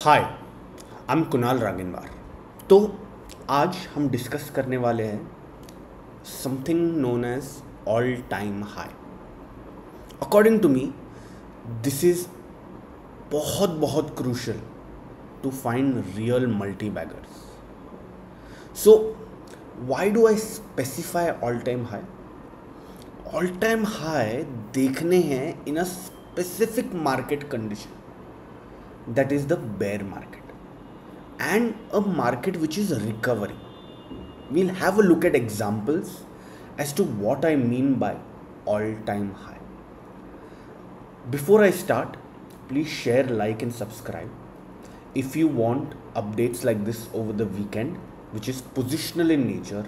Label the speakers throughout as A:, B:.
A: Hi, I am Kunal रागिनवार। तो आज हम डिस्कस करने वाले हैं something known as all time high. According to me this is बहुत बहुत crucial to find real multibaggers. So why do I specify all time high? All time high देखने हैं in a specific market condition, that is the bear market and a market which is recovering. We'll have a look at examples as to what I mean by all time high. Before I start, please share, like and subscribe if you want updates like this over the weekend, which is positional in nature,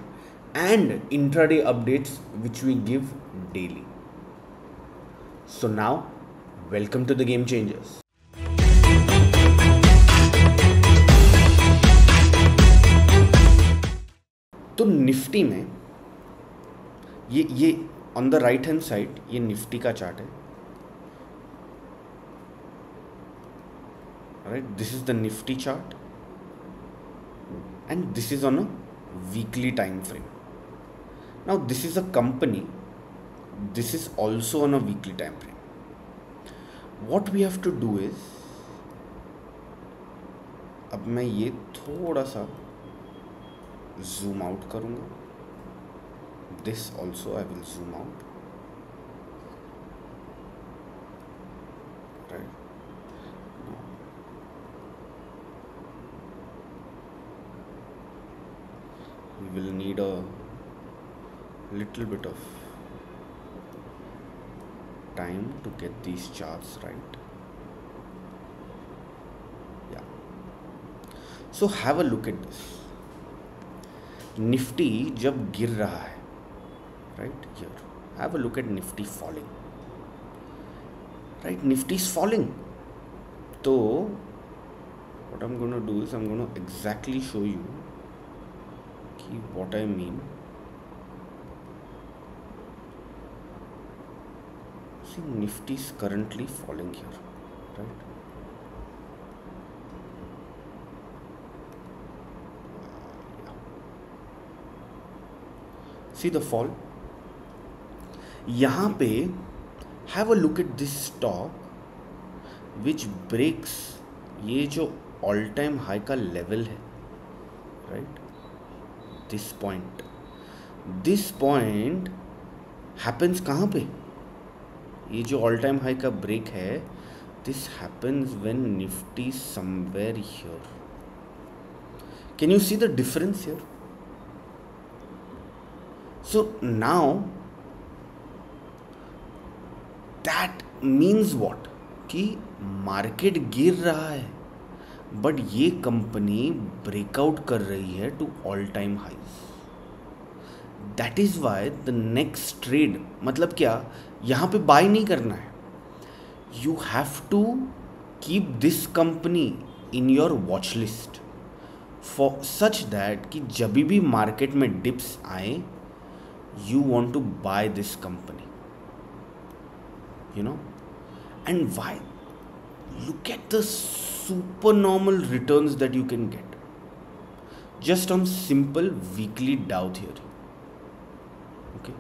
A: and intraday updates which we give daily. So now, welcome to the Game Changers. तो Nifty में ये on the right hand side ये Nifty का chart है, right? This is the Nifty chart and this is on a weekly time frame. Now this is a company, this is also on a weekly time frame. What we have to do is, अब मैं ये थोड़ा सा zoom out करूँगा. This also I will zoom out, right? We will need a little bit of time to get these charts right. Yeah. So have a look at this. Nifty जब गिर रहा है, right, here have a look at Nifty falling, right? Nifty is falling. तो what I am gonna do is I am gonna exactly show you कि what I mean. See, Nifty is currently falling here, right? See the fall. यहाँ पे have a look at this stock which breaks ये जो all time high का level है, right? This point happens कहाँ पे? ये जो all time high का break है, this happens when Nifty is somewhere here. Can you see the difference here? So now that means what? कि मार्केट गिर रहा है बट ये कंपनी ब्रेकआउट कर रही है to all time highs. That is why the next trade, मतलब क्या, यहाँ पे बाय नहीं करना है. You have to keep this company in your watch list for such that कि जब भी मार्केट में डिप्स आए, you want to buy this company, you know. And why? Look at the supernormal returns that you can get just on simple weekly Dow theory. Okay,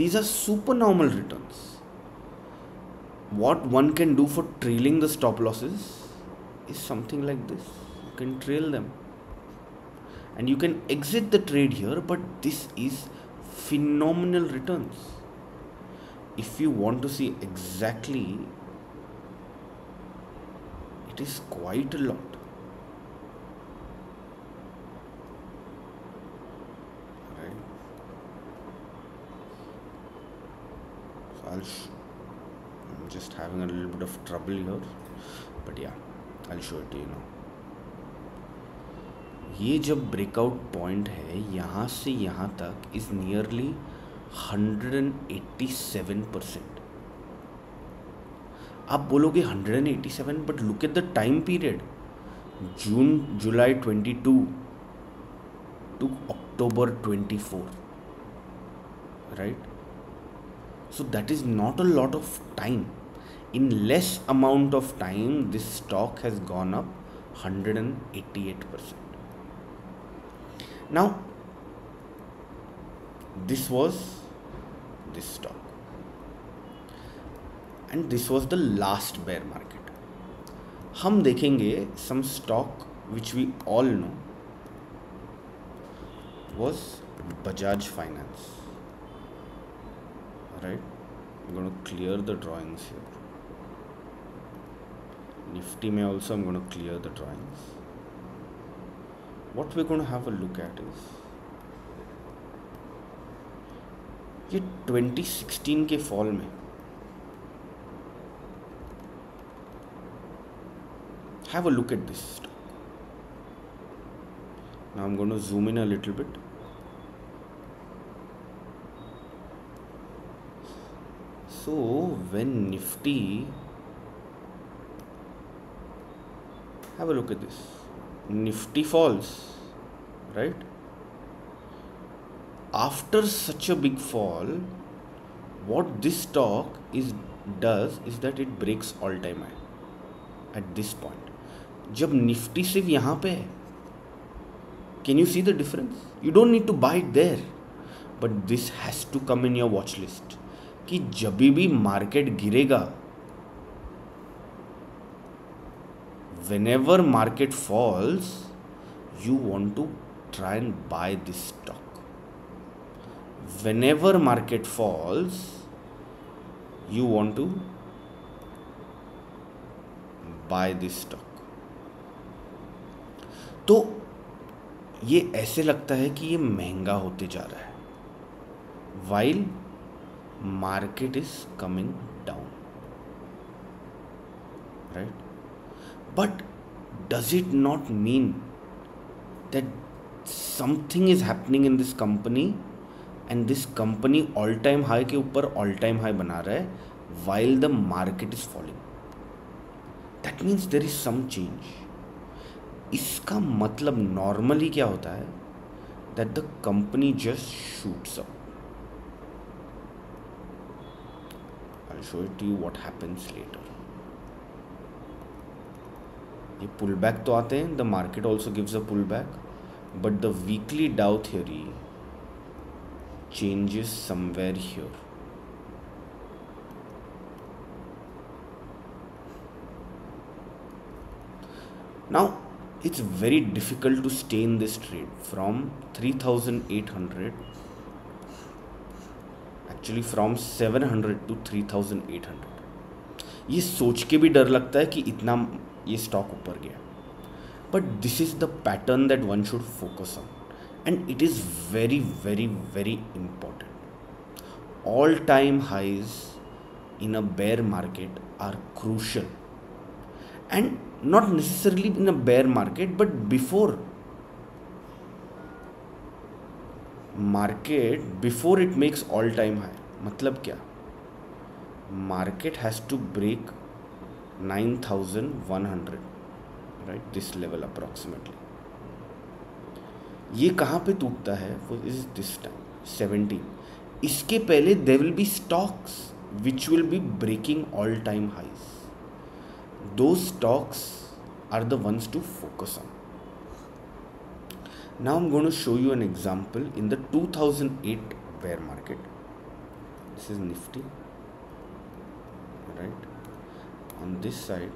A: these are supernormal returns. What one can do for trailing the stop losses is something like this. You can trail them and you can exit the trade here, but this is phenomenal returns. If you want to see exactly, it is quite a lot, right? So I'm just having a little bit of trouble here, but yeah, I'll show it to you now. ये जब breakout point है यहाँ से यहाँ तक is nearly 187%. आप बोलोगे 187, but look at the time period, July 22 to October 24, right? So that is not a lot of time. In less amount of time, this stock has gone up 188%. Now, this was this stock, and this was the last bear market. हम देखेंगे some stock which we all know was Bajaj Finance, right? I'm going to clear the drawings here. Nifty may also I'm going to clear the drawings. What we're going to have a look at is ये 2016 के fall में have a look at this stock. Now I'm going to zoom in a little bit. So when Nifty, have a look at this, Nifty falls, right? After such a big fall, what this stock does is that it breaks all time high at this point. जब Nifty सिर्फ यहाँ पे है, can you see the difference? You don't need to buy it there, but this has to come in your watch list कि जब भी market गिरेगा, whenever market falls, you want to try and buy this stock. Whenever market falls, you want to buy this stock. तो ये ऐसे लगता है कि ये महंगा होते जा रहा है, while market is coming down, right? But does it not mean that something is happening in this company and this company all time high के ऊपर all time high बना रहा है while the market is falling? That means there is some change. इसका मतलब normally क्या होता है? That the company just shoots up. I'll show it to you what happens later. ये पुल बैक तो आते हैं, the market also gives a pull back, but the weekly Dow theory changes somewhere here. Now it's very difficult to stay in this trade from 3,800, actually from 700 to 3,800. ये सोच के भी डर लगता है कि इतना ये स्टॉक ऊपर गया, but this is the pattern that one should focus on, and it is very very very important. All time highs in a bear market are crucial, and not necessarily in a bear market, but before it makes all time high. मतलब क्या? Market has to break 9,100, right? This level approximately. ये कहाँ पे टूटता है? वो is this time 17. इसके पहले there will be stocks which will be breaking all time highs. Those stocks are the ones to focus on. Now I'm going to show you an example in the 2008 bear market. This is Nifty, right? On this side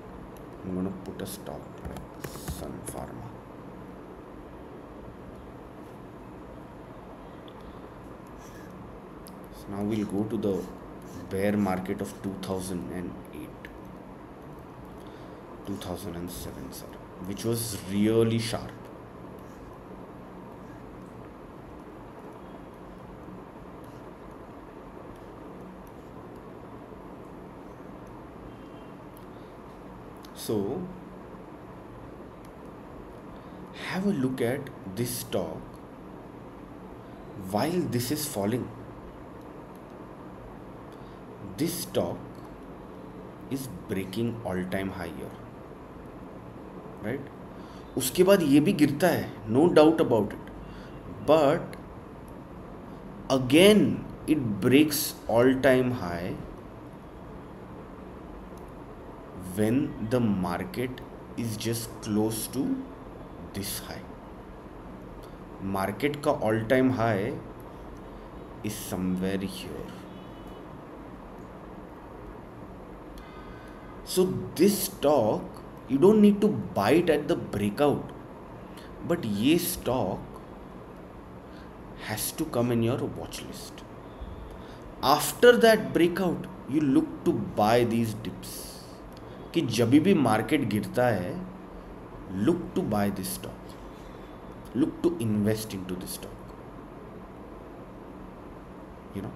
A: I'm going to put a stock like Sun Pharma. So now we'll go to the bear market of 2008, 2007, sir, which was really sharp. So have a look at this stock while this is falling. This stock is breaking all time high here, right? उसके बाद ये भी गिरता है, no doubt about it, but again it breaks all time high when the market is just close to this high. Market का all time high is somewhere here. So this stock you don't need to buy it at the breakout, but ये stock has to come in your watch list. After that breakout you look to buy these dips. कि जब भी market गिरता है, look to buy this stock, look to invest into this stock. You know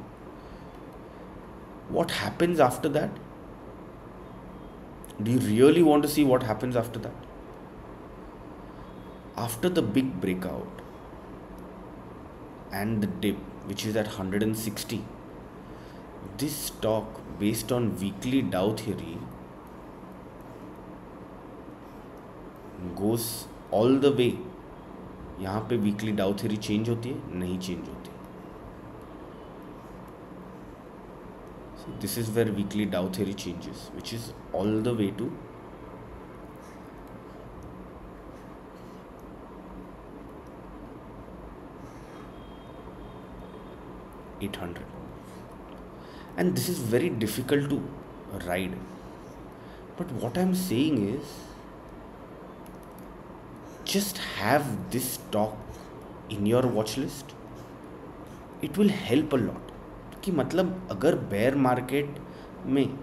A: what happens after that? Do you really want to see what happens after that? After the big breakout and the dip, which is at 160, this stock based on weekly Dow theory goes all the way. यहाँ पे weekly Dow theory change होती है? नहीं change होती. So this is where weekly Dow theory changes, which is all the way to 800. And this is very difficult to ride. But what I'm saying is, just have this stock in your watch list. It will help a lot. कि मतलब अगर bear market में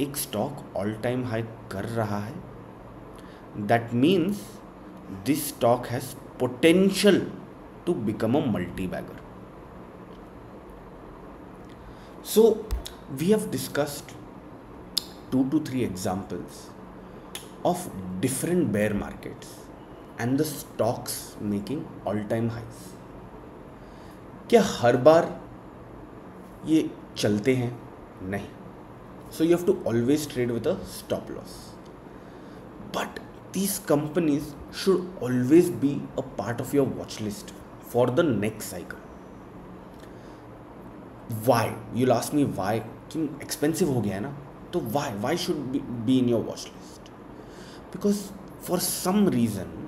A: एक stock all time high कर रहा है, that means this stock has potential to become a multi bagger. So we have discussed 2 to 3 examples of different bear markets and the stocks making all-time highs. क्या हर बार ये चलते हैं? नहीं. So you have to always trade with a stop loss. But these companies should always be a part of your watch list for the next cycle. Why? You'll ask me why? कि expensive हो गया है ना, तो why should be in your watch list? Because for some reason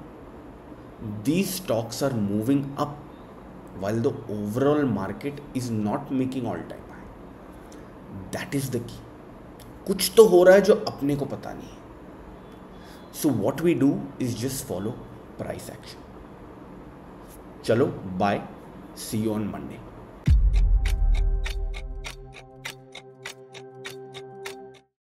A: these stocks are moving up while the overall market is not making all time high. That is the key. कुछ तो हो रहा है जो अपने को पता नहीं है. So what we do is just follow price action. चलो, bye. See you on Monday.